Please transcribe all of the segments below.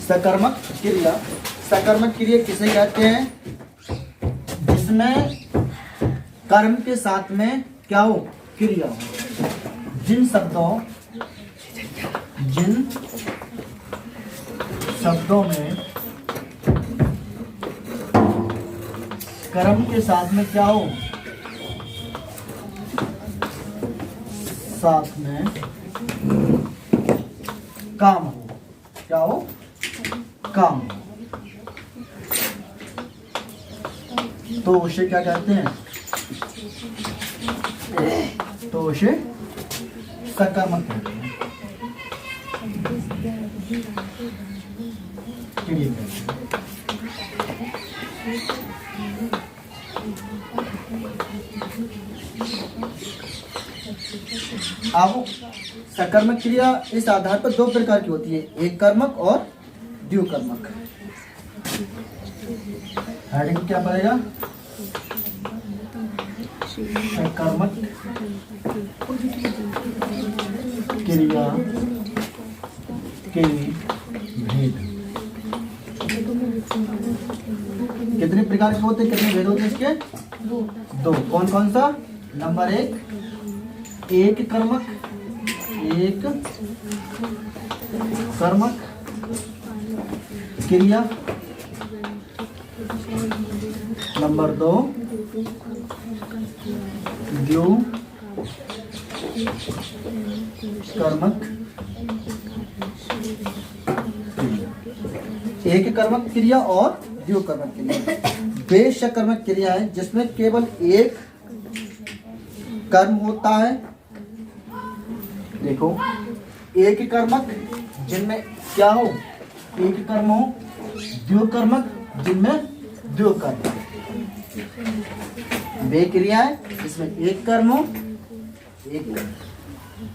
सकर्मक क्रिया। सकर्मक क्रिया किसे कहते हैं? जिसमें कर्म के साथ में क्या हो? क्रिया हो। जिन शब्दों में कर्म के साथ में क्या हो? साथ में काम हो। क्या हो? काम हो। तो उसे क्या कहते हैं? तो उसे सकर्मक कहते हैं। अब सकर्मक क्रिया इस आधार पर दो प्रकार की होती है, एक कर्मक और द्विकर्मक। हेडिंग क्या पड़ेगा? सकर्मक क्रिया के भेद। कितने प्रकार के होते हैं, कितने भेद होते हैं इसके? दो। कौन कौन सा? नंबर एक कर्मक, एक कर्मक क्रिया। नंबर दो द्विकर्मक क्रिया। एक कर्मक क्रिया और द्विकर्मक क्रिया। वे सकर्मक क्रिया है जिसमें केवल एक कर्म होता है। देखो, एक कर्मक जिनमें क्या हो? एक कर्म हो। द्विकर्मक जिनमें दो कर्म। वे क्रिया है जिसमें एक कर्म हो,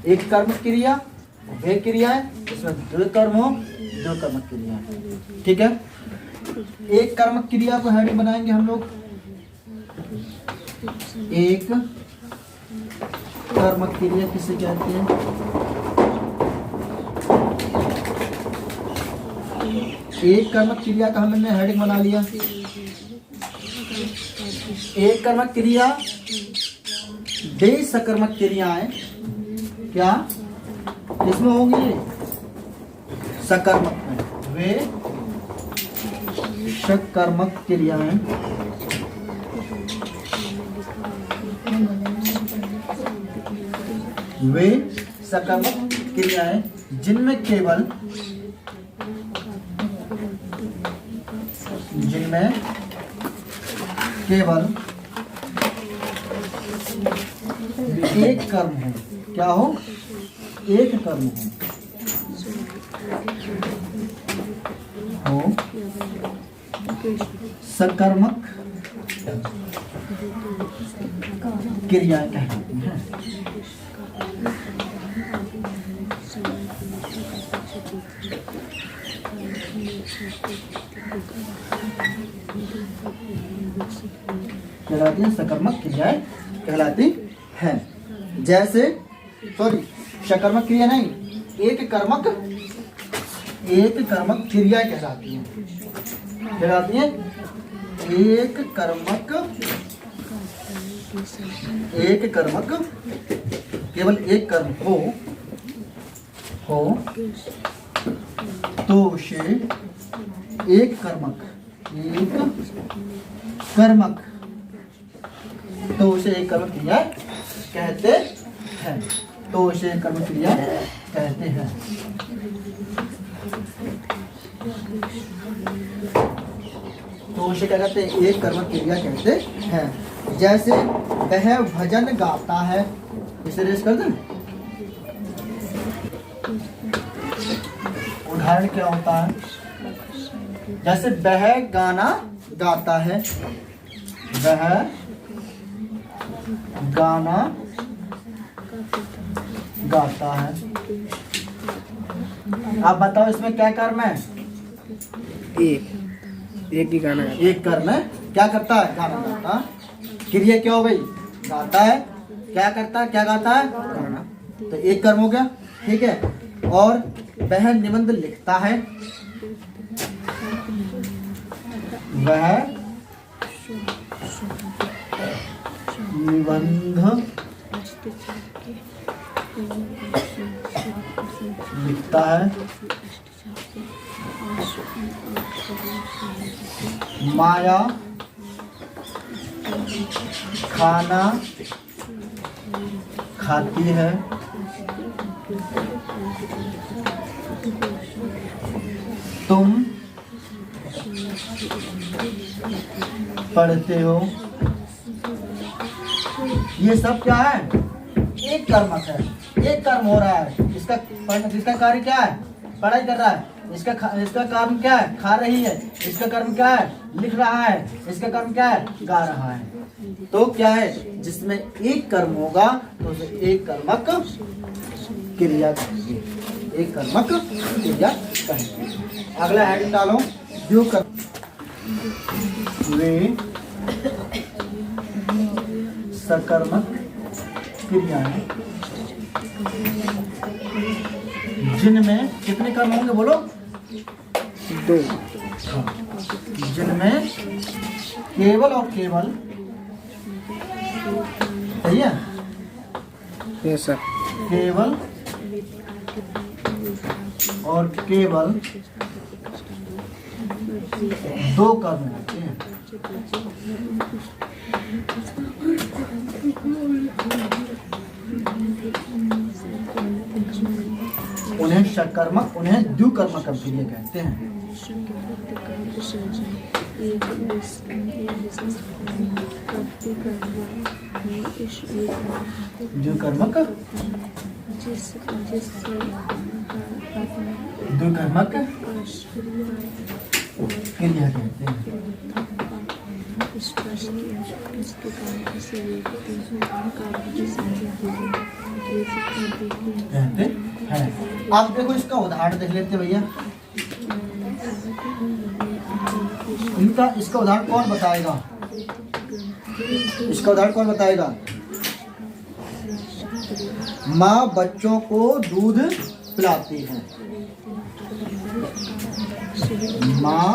एक कर्म क्रिया। वे क्रिया है जिसमें दो कर्म हो, दो कर्मक क्रिया है। ठीक है। एक कर्मक क्रिया को हेडिंग बनाएंगे हम लोग, एक कर्मक क्रिया किसे कहते हैं? एक कर्मक क्रिया का हमने हेडिंग बना लिया। एक कर्मक क्रिया वे सकर्मक क्रियाएं क्या किसमें होंगी? सकर्मक में। वे सकर्मक क्रियाएं वे सकर्मक क्रियाएं जिनमें केवल एक कर्म हो। क्या हो? एक कर्म हो सकर्मक क्रिया कहलाती हैं। कहलाती हैं, सकर्मक क्रियाएं कहलाती हैं। जैसे सकर्मक क्रिया नहीं, एक कर्मक क्रिया कहलाती हैं। कहलाती हैं एक कर्मक केवल एक कर्म हो तो उसे एक कर्मक तो उसे एक कर्मक क्रिया कहते हैं। तो उसे एक कर्मक क्रिया कहते हैं। तो उसे क्या कहते हैं? एक कर्मक क्रिया कहते हैं। जैसे वह भजन गाता है, इसे रेस कर दें। उदाहरण क्या होता है? जैसे वह गाना गाता है, वह गाना गाता है। आप बताओ इसमें क्या कर्म है? एक ही गाना। एक कर्म है। क्या करता है? गाना गाता है। क्रिया क्या हो गई? गाता है। क्या करता है? क्या गाता है? गाना। तो एक कर्म हो गया। ठीक है। और वह निबंध लिखता है, वह निबंध लिखता है। माया खाना खाती है। तुम पढ़ते हो। ये सब क्या है? एक कर्मक है, एक कर्म हो रहा है। इसका कार्य क्या है? पढ़ाई कर रहा है। इसका कर्म क्या है? खा रही है। इसका कर्म क्या है? लिख रहा है। इसका कर्म क्या है? गा रहा है। तो क्या है? जिसमें एक कर्म होगा तो उसे एक कर्मक क्रिया कहेंगे। एक कर्मक क्रिया कहेंगे। अगला हेडिंग डालो, द्विकर्म। वे सकर्मक क्रियाएं जिनमें कितने कर्म होंगे? बोलो। 2। जिनमें केवल और केवल, सही है? Yes sir. केवल और केवल 2 कर्म होते हैं। उन्हें सकर्मक, उन्हें द्विकर्मक क्रिया कहते हैं। द्विकर्मक द्विकर्मक क्रिया कहते हैं। कहते हैं। आप देखो इसका उदाहरण देख लेते भैया। इसका उदाहरण कौन बताएगा? इसका उदाहरण कौन बताएगा? माँ बच्चों को दूध पिलाती है। माँ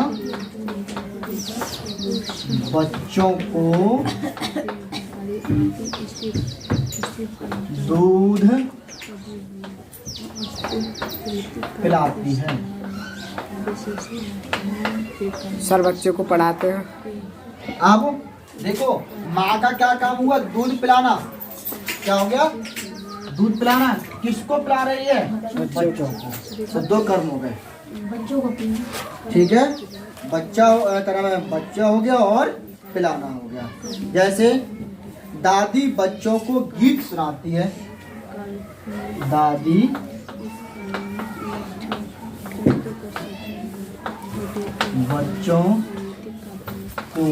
बच्चों को दूध पिलाती है। सर बच्चे को पढ़ाते हैं। अब देखो माँ का क्या काम हुआ? दूध पिलाना। क्या हो गया? दूध पिलाना। किसको पिला रही है? बच्चों को। तो 2 कर्म हो गए। बच्चों को पिलाना, ठीक है। बच्चा हो गया और पिलाना हो गया। जैसे दादी बच्चों को गीत सुनाती है। दादी बच्चों को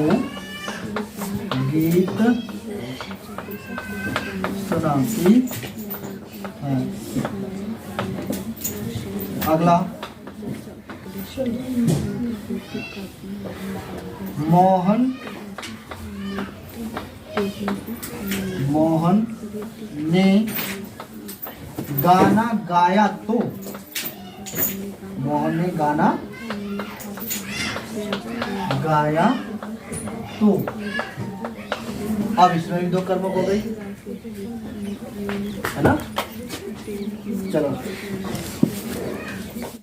गीत सुनाती है। अगला मोहन ने गाना गाया तो। मोहन ने गाना गाया तो। अब इसमें भी 2 कर्म हो गई, है ना? चलो